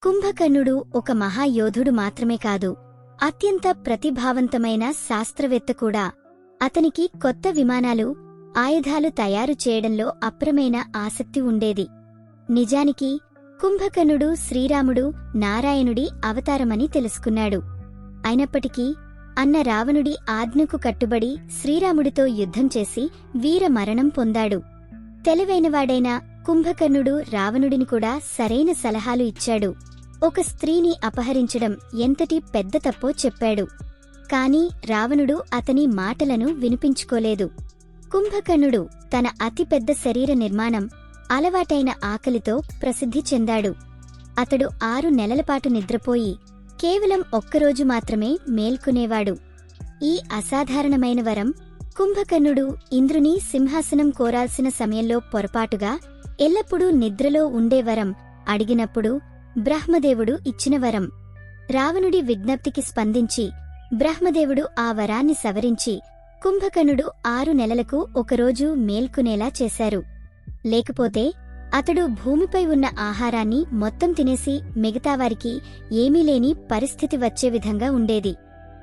కుంభకర్ణుడు ఒక మహాయోధుడు మాత్రమే కాదు, అత్యంత ప్రతిభావంతమైన శాస్త్రవేత్త కూడా. అతనికి కొత్త విమానాలు, ఆయుధాలు తయారు చేయడంలో అప్రమేణ ఆసక్తి ఉండేది. నిజానికి కుంభకర్ణుడు శ్రీరాముడు నారాయణుడి అవతారమని తెలుసుకున్నాడు. అయినప్పటికీ అన్న రావణుడి ఆజ్ఞకు కట్టుబడి శ్రీరాముడితో యుద్ధం చేసి వీరమరణం పొందాడు. తెలివైనవాడైన కుంభకర్ణుడు రావణుడిని కూడా సరైన సలహాలు ఇచ్చాడు. ఒక స్త్రీని అపహరించడం ఎంతటి పెద్ద తప్పో చెప్పాడు. కాని రావణుడు అతని మాటలను వినిపించుకోలేదు. కుంభకర్ణుడు తన అతిపెద్ద శరీర నిర్మాణం, అలవాటైన ఆకలితో ప్రసిద్ధి చెందాడు. అతడు 6 నెలలపాటు నిద్రపోయి కేవలం ఒక్కరోజు మాత్రమే మేల్కొనేవాడు. ఈ అసాధారణమైన వరం కుంభకర్ణుడు ఇంద్రుని సింహాసనం కోరాల్సిన సమయంలో పొరపాటుగా ఎల్లప్పుడూ నిద్రలో ఉండే వరం అడిగినప్పుడు బ్రహ్మదేవుడు ఇచ్చిన వరం. రావణుడి విజ్ఞప్తికి స్పందించి బ్రహ్మదేవుడు ఆ వరాన్ని సవరించి కుంభకర్ణుడు 6 నెలలకు ఒకరోజు మేల్కొనేలా చేశారు. లేకపోతే అతడు భూమిపై ఉన్న ఆహారాన్ని మొత్తం తినేసి మిగతావారికి ఏమీ లేని పరిస్థితి వచ్చే విధంగా ఉండేది.